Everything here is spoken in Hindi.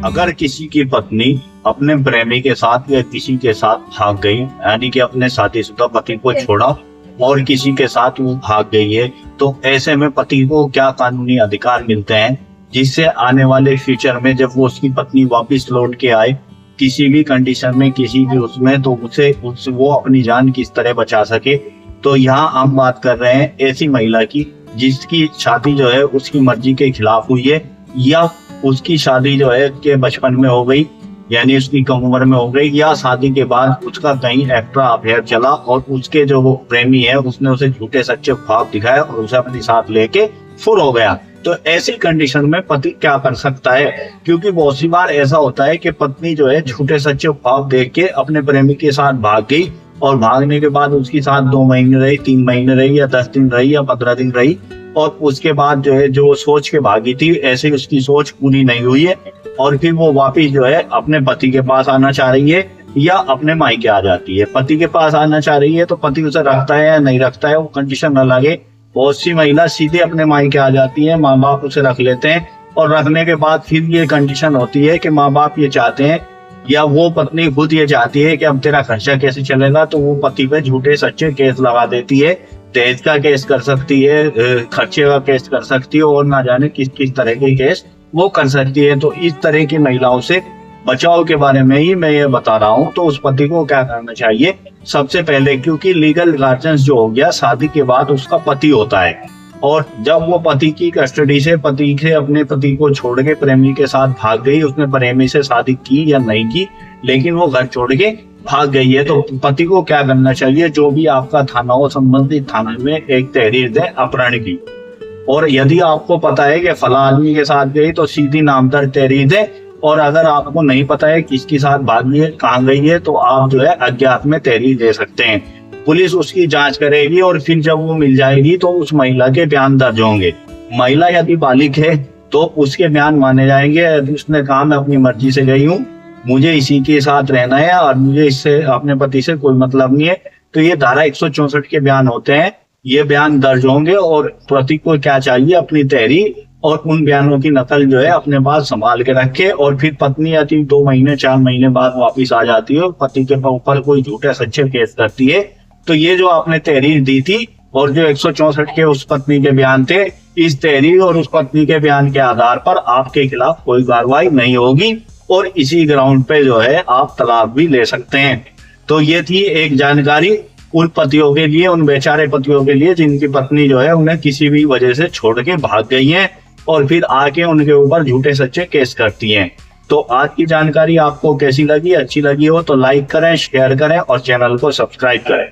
अगर किसी की पत्नी अपने प्रेमी के साथ या किसी के साथ भाग गई, यानी कि अपने शादीशुदा पति को छोड़ा और किसी के साथ वो भाग गई है, तो ऐसे में पति को क्या कानूनी अधिकार मिलते हैं जिससे आने वाले फ्यूचर में जब वो उसकी पत्नी वापस लौट के आए किसी भी कंडीशन में, किसी भी उसमें, तो उसे वो अपनी जान किस तरह बचा सके। तो यहाँ हम बात कर रहे हैं ऐसी महिला की जिसकी शादी जो है उसकी मर्जी के खिलाफ हुई है, या उसकी शादी जो है के बचपन में हो गई, यानी उसकी कम उम्र में हो गई, या शादी के बाद उसका कहीं एक्स्ट्रा अफेयर चला और उसके जो वो प्रेमी है उसने उसे झूठे सच्चे ख्वाब दिखाए और उसे अपने साथ लेके फुर हो गया। तो ऐसी कंडीशन में पति क्या कर सकता है? क्योंकि बहुत सी बार ऐसा होता है कि पत्नी जो है झूठे सच्चे ख्वाब देख के अपने प्रेमी के साथ भाग गई और भागने के बाद उसके साथ 2 महीने रही, 3 महीने रही, या 10 दिन रही, या 15 दिन रही, और उसके बाद जो है जो सोच के भागी थी ऐसे उसकी सोच पूरी नहीं हुई है और फिर वो वापिस जो है अपने पति के पास आना चाह रही है या अपने मायके आ जाती है। पति के पास आना चाह रही है तो पति उसे रखता है या नहीं रखता है वो कंडीशन न लगे। बहुत सी महिला सीधे अपने मायके आ जाती है, माँ बाप उसे रख लेते हैं और रखने के बाद फिर ये कंडीशन होती है कि माँ बाप ये चाहते हैं या वो पत्नी खुद ये चाहती है कि अब तेरा खर्चा कैसे चलेगा, तो वो पति पे झूठे सच्चे केस लगा देती है। दहेज का केस कर सकती है, खर्चे का केस कर सकती है और ना जाने किस किस तरह के केस वो कर सकती है। तो इस तरह की महिलाओं से बचाव के बारे में ही मैं ये बता रहा हूँ। तो उस पति को क्या करना चाहिए? सबसे पहले, क्योंकि लीगल गार्जियन जो हो गया शादी के बाद उसका पति होता है, और जब वो पति की कस्टडी से अपने पति को छोड़ के प्रेमी के साथ भाग गई, उसने प्रेमी से शादी की या नहीं की, लेकिन वो घर छोड़ के भाग गई है, तो पति को क्या करना चाहिए? जो भी आपका थाना हो, संबंधित थाने में एक तहरीर दे अपहरण की, और यदि आपको पता है कि फला आदमी के साथ गई तो सीधी नामदर्ज तहरीर दे, और अगर आपको नहीं पता है किसके साथ भागी है, कहाँ गई है, तो आप जो है अज्ञात में तहरीर दे सकते हैं। पुलिस उसकी जांच करेगी और फिर जब वो मिल जाएगी तो उस महिला के बयान दर्ज होंगे। महिला यदि बालिग है तो उसके बयान माने जाएंगे। यदि उसने कहा मैं अपनी मर्जी से गई हूँ, मुझे इसी के साथ रहना है और मुझे इससे अपने पति से कोई मतलब नहीं है, तो ये धारा 164 के बयान होते हैं, ये बयान दर्ज होंगे। और पति को क्या चाहिए? अपनी तहरीर और उन बयानों की नकल जो है अपने पास संभाल के रखे। और फिर पत्नी यदि 2 महीने 4 महीने बाद वापिस आ जाती है और पति के ऊपर कोई झूठे सच्चे केस करती है, तो ये जो आपने तहरीर दी थी और जो 164 के उस पत्नी के बयान थे, इस तहरीर और उस पत्नी के बयान के आधार पर आपके खिलाफ कोई कार्रवाई नहीं होगी और इसी ग्राउंड पे जो है आप तलाक भी ले सकते हैं। तो ये थी एक जानकारी उन पतियों के लिए, उन बेचारे पतियों के लिए जिनकी पत्नी जो है उन्हें किसी भी वजह से छोड़ के भाग गई है और फिर आके उनके ऊपर झूठे सच्चे केस करती हैं। तो आज की जानकारी आपको कैसी लगी? अच्छी लगी हो तो लाइक करें, शेयर करें और चैनल को सब्सक्राइब करें।